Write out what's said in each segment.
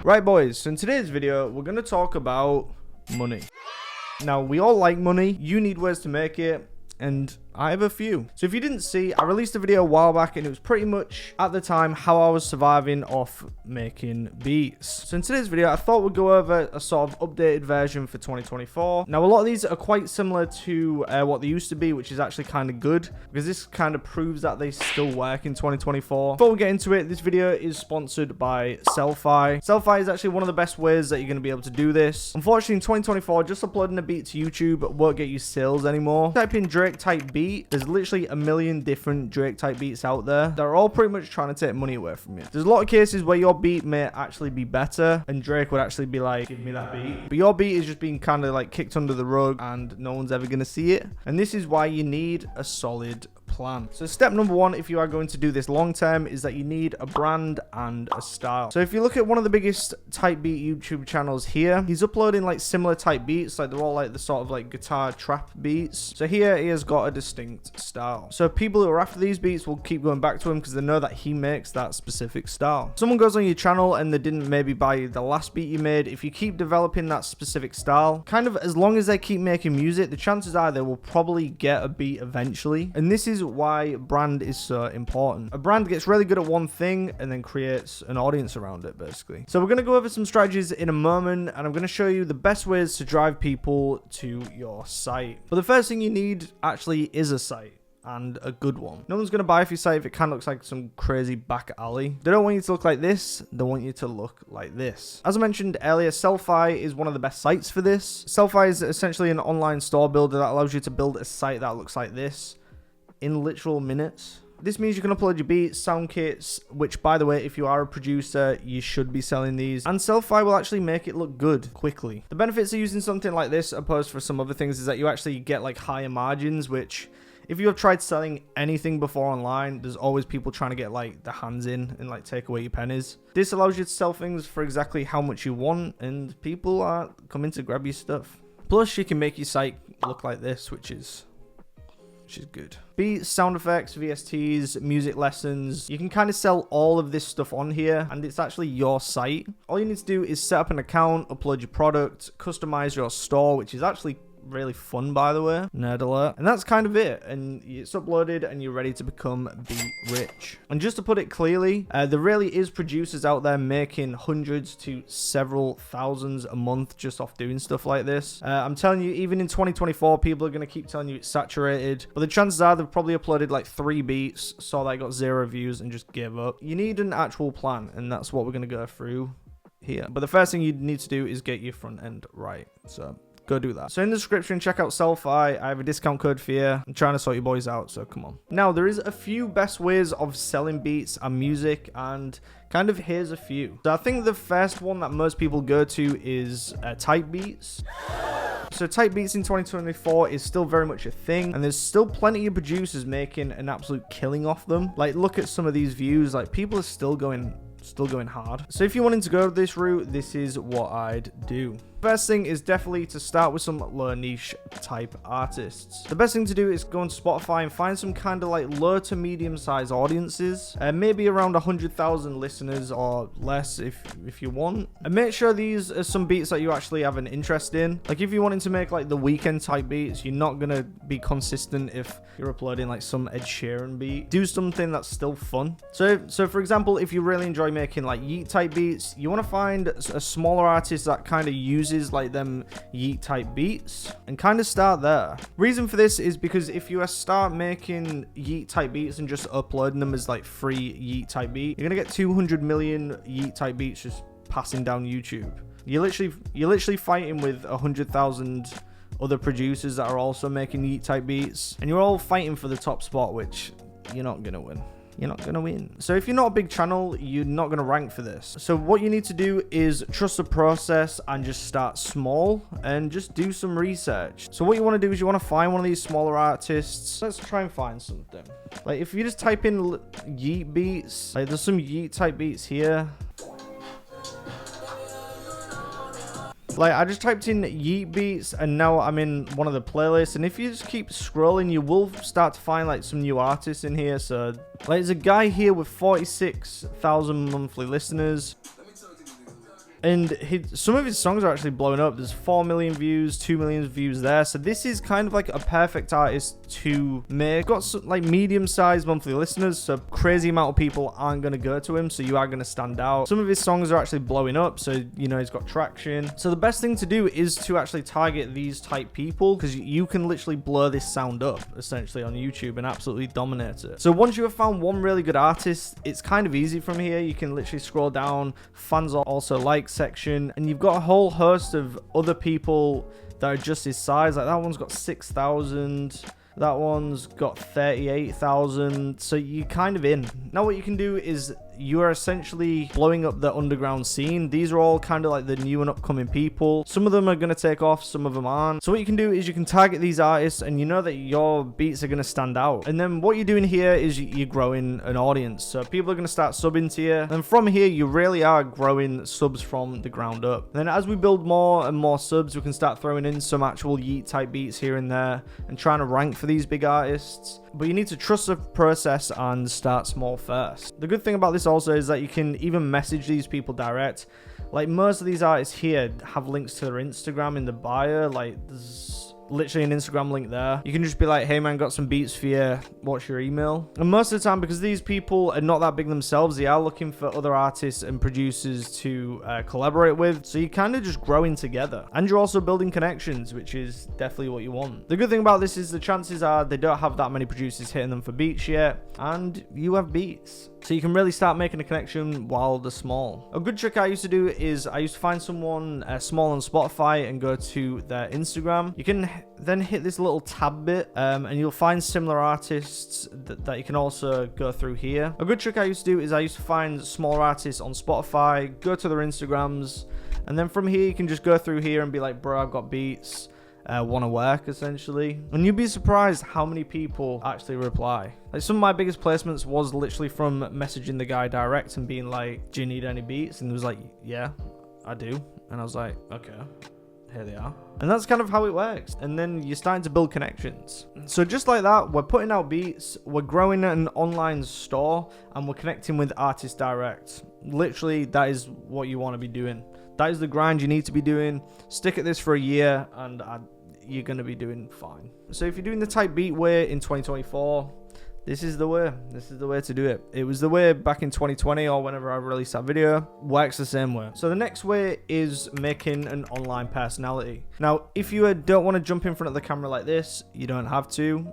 Right boys, so in today's video we're going to talk about money. Now we all like money, you need ways to make it, and I have a few. So if you didn't see, I released a video a while back and it was pretty much at the time how I was surviving off making beats. So in today's video I thought we'd go over a sort of updated version for 2024. Now a lot of these are quite similar to what they used to be, which is actually kind of good because this kind of proves that they still work in 2024. Before we get into it, this video is sponsored by myhzy. myhzy is actually one of the best ways that you're going to be able to do this. Unfortunately in 2024, just uploading a beat to YouTube won't get you sales anymore. Type in Drake type beat. There's literally a million different Drake type beats out there. They're all pretty much trying to take money away from you. There's a lot of cases where your beat may actually be better and Drake would actually be like, give me that beat. But your beat is just being kind of like kicked under the rug and no one's ever going to see it. And this is why you need a solid plan. So step number one, if you are going to do this long term, is that you need a brand and a style. So if you look at one of the biggest type beat YouTube channels here, he's uploading like similar type beats, like they're all like the sort of like guitar trap beats. So here he has got a distinct style. So people who are after these beats will keep going back to him because they know that he makes that specific style. Someone goes on your channel and they didn't maybe buy the last beat you made. If you keep developing that specific style, kind of as long as they keep making music, the chances are they will probably get a beat eventually. And this is why brand is so important. A brand gets really good at one thing and then creates an audience around it, basically. So we're going to go over some strategies in a moment and I'm going to show you the best ways to drive people to your site. But the first thing you need actually is a site. And a good one. No one's going to buy off your site if it kind of looks like some crazy back alley. They don't want you to look like this. They want you to look like this. As I mentioned earlier, myhzy is one of the best sites for this. myhzy is essentially an online store builder that allows you to build a site that looks like this in literal minutes. This means you can upload your beats, sound kits, which by the way, if you are a producer, you should be selling these. And myhzy will actually make it look good quickly. The benefits of using something like this opposed for some other things is that you actually get like higher margins, which if you have tried selling anything before online, there's always people trying to get like the hands in and like take away your pennies. This allows you to sell things for exactly how much you want and people are coming to grab your stuff. Plus you can make your site look like this, which is good. Beats, sound effects, VSTs, music lessons. You can kind of sell all of this stuff on here and it's actually your site. All you need to do is set up an account, upload your product, customize your store, which is actually really fun, by the way. Nerd alert. And that's kind of it. And it's uploaded and you're ready to become beat rich. And just to put it clearly, there really is producers out there making hundreds to several thousands a month just off doing stuff like this. I'm telling you, even in 2024, people are going to keep telling you it's saturated. But the chances are they've probably uploaded like 3 beats, saw that got 0 views and just gave up. You need an actual plan. And that's what we're going to go through here. But the first thing you need to do is get your front end right. So go do that. So in the description, check out myhzy. I have a discount code for you. I'm trying to sort you boys out, so come on. Now, there is a few best ways of selling beats and music, and kind of here's a few. So I think the first one that most people go to is type beats. So type beats in 2024 is still very much a thing, and there's still plenty of producers making an absolute killing off them. Like, look at some of these views. Like, people are still going hard. So if you're wanting to go this route, this is what I'd do. First thing is definitely to start with some low niche type artists. The best thing to do is go on Spotify and find some kind of like low to medium size audiences, maybe around 100,000 listeners or less if you want. And make sure these are some beats that you actually have an interest in. Like if you're wanting to make like the weekend type beats, you're not gonna be consistent if you're uploading like some Ed Sheeran beat. Do something that's still fun. So for example, if you really enjoy making like Yeet type beats, you want to find a smaller artist that kind of uses like them Yeet type beats and kind of start there. Reason for this is because if you start making Yeet type beats and just uploading them as like free Yeet type beat, you're gonna get 200 million Yeet type beats just passing down YouTube. You're literally fighting with 100,000 other producers that are also making Yeet type beats, and you're all fighting for the top spot, which you're not gonna win. You're not going to win. So if you're not a big channel, you're not going to rank for this. So what you need to do is trust the process and just start small and just do some research. So what you want to do is you want to find one of these smaller artists. Let's try and find something. Like if you just type in Yeet beats, like there's some Yeet type beats here. Like, I just typed in Yeet beats and now I'm in one of the playlists, and if you just keep scrolling, you will start to find like some new artists in here. So like there's a guy here with 46,000 monthly listeners. And some of his songs are actually blowing up. There's 4 million views, 2 million views there. So this is kind of like a perfect artist to make. Got some, like medium-sized monthly listeners, so crazy amount of people aren't going to go to him, so you are going to stand out. Some of his songs are actually blowing up, so you know he's got traction. So the best thing to do is to actually target these type people, because you can literally blur this sound up essentially on YouTube and absolutely dominate it. So once you have found one really good artist, it's kind of easy from here. You can literally scroll down, fans are also like section, and you've got a whole host of other people that are just his size. Like that one's got 6,000. That one's got 38,000. So you're kind of in. Now what you can do is you are essentially blowing up the underground scene. These are all kind of like the new and upcoming people. Some of them are going to take off, some of them aren't. So what you can do is you can target these artists, and you know that your beats are going to stand out. And then what you're doing here is you're growing an audience. So people are going to start subbing to you. And from here, you really are growing subs from the ground up. And then as we build more and more subs, we can start throwing in some actual yeet type beats here and there and trying to rank for these big artists. But you need to trust the process and start small first. The good thing about this also is that you can even message these people direct. Like most of these artists here have links to their Instagram in the bio. Like there's literally an Instagram link there. You can just be like, hey man, got some beats for you, what's your email? And most of the time, because these people are not that big themselves, they are looking for other artists and producers to collaborate with. So you're kind of just growing together, and you're also building connections, which is definitely what you want. The good thing about this is the chances are they don't have that many producers hitting them for beats yet, and you have beats. So you can really start making a connection while they're small. A good trick I used to do is I used to find someone small on Spotify and go to their Instagram. You can then hit this little tab bit and you'll find similar artists that you can also go through here. A good trick I used to do is I used to find smaller artists on Spotify, go to their Instagrams, and then from here you can just go through here and be like, bro, I've got beats. Want to work essentially, and you'd be surprised how many people actually reply. Like some of my biggest placements was literally from messaging the guy direct and being like, do you need any beats? And he was like, yeah, I do. And I was like, okay, here they are. And that's kind of how it works. And then you're starting to build connections. So just like that, we're putting out beats, we're growing an online store, and we're connecting with artists direct. Literally, that is what you want to be doing. That is the grind you need to be doing. Stick at this for a year and you're going to be doing fine. So if you're doing the type beat way in 2024, this is the way. This is the way to do it. It was the way back in 2020 or whenever I released that video. Works the same way. So the next way is making an online personality. Now, if you don't want to jump in front of the camera like this, you don't have to.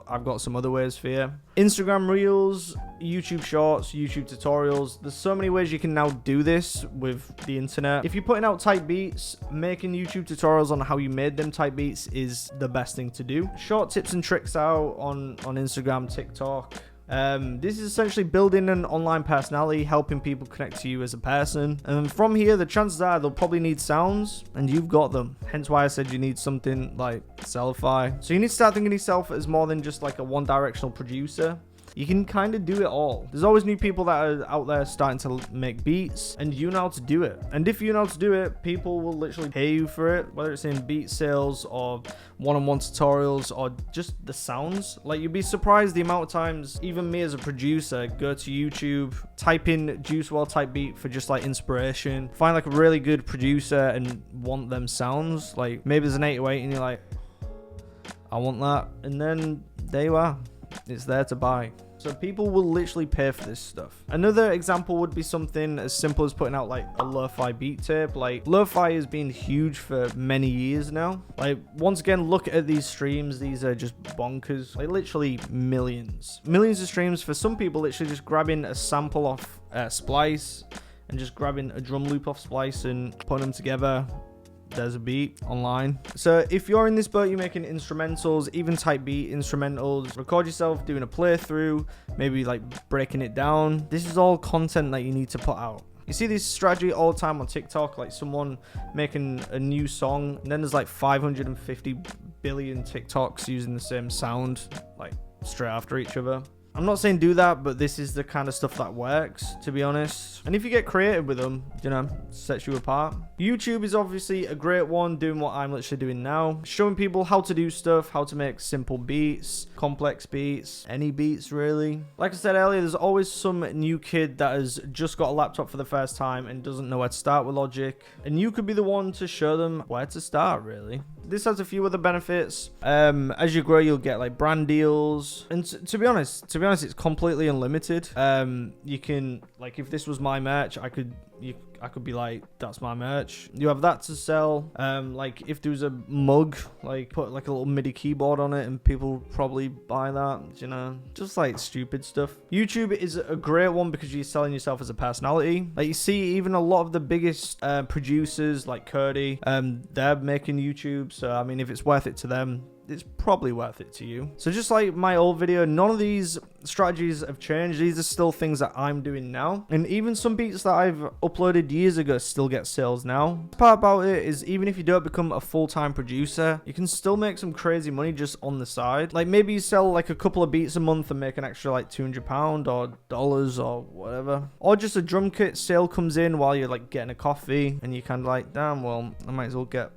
I've got some other ways for you. Instagram Reels, YouTube Shorts, YouTube tutorials. There's so many ways you can now do this with the internet. If you're putting out type beats, making YouTube tutorials on how you made them type beats is the best thing to do. Short tips and tricks out on Instagram, TikTok. This is essentially building an online personality, helping people connect to you as a person. And from here, the chances are they'll probably need sounds, and you've got them. Hence why I said you need something like Sellify. So you need to start thinking of yourself as more than just like a one-directional producer. You can kind of do it all. There's always new people that are out there starting to make beats, and you know how to do it. And if you know how to do it, people will literally pay you for it, whether it's in beat sales or one-on-one tutorials or just the sounds. Like, you'd be surprised the amount of times even me as a producer go to YouTube, type in Juice WRLD type beat for just like inspiration, find like a really good producer and want them sounds. Like maybe there's an 808 and you're like, I want that, and then there you are. It's there to buy. So people will literally pay for this stuff. Another example would be something as simple as putting out like a lo-fi beat tape. Like lo-fi has been huge for many years now. Like once again, look at these streams. These are just bonkers. Like literally millions of streams for some people. Literally just grabbing a sample off Splice and just grabbing a drum loop off Splice and putting them together. There's a beat online. So if you're in this boat, you're making instrumentals, even type beat instrumentals, record yourself doing a playthrough, maybe like breaking it down. This is all content that you need to put out. You see this strategy all the time on TikTok, like someone making a new song, and then there's like 550 billion TikToks using the same sound, like straight after each other. I'm not saying do that, but this is the kind of stuff that works, to be honest. And if you get creative with them, you know, sets you apart. YouTube is obviously a great one, doing what I'm literally doing now, showing people how to do stuff, how to make simple beats, complex beats, any beats really. Like I said earlier, there's always some new kid that has just got a laptop for the first time and doesn't know where to start with Logic, and you could be the one to show them where to start really. This has a few other benefits. As you grow, you'll get like brand deals, and to be honest, it's completely unlimited. You can, like, if this was my merch, I could be like, that's my merch. You have that to sell. Like if there was a mug, like put like a little MIDI keyboard on it and people probably buy that, you know, just like stupid stuff. YouTube is a great one because you're selling yourself as a personality. Like you see even a lot of the biggest producers like Cody, they're making YouTube. So I mean, if it's worth it to them, it's probably worth it to you. So just like my old video, none of these strategies have changed. These are still things that I'm doing now, and even some beats that I've uploaded years ago still get sales now. The part about it is, even if you don't become a full-time producer, you can still make some crazy money just on the side. Like maybe you sell like a couple of beats a month and make an extra like £200 or dollars or whatever, or just a drum kit sale comes in while you're like getting a coffee and you're kind of like, damn, well, I might as well get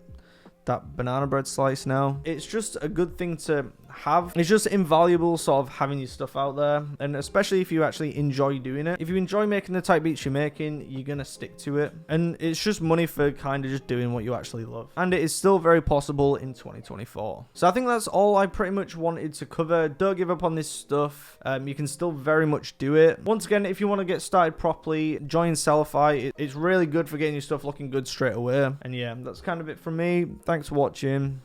that banana bread slice now. It's just a good thing to have. It's just invaluable sort of having your stuff out there, and especially if you actually enjoy doing it. If you enjoy making the type beats you're making, you're gonna stick to it, and it's just money for kind of just doing what you actually love, and it is still very possible in 2024. So I think that's all I pretty much wanted to cover. Don't give up on this stuff. You can still very much do it. Once again, if you want to get started properly, join Sellify. It's really good for getting your stuff looking good straight away. And yeah, that's kind of it from me. Thanks for watching.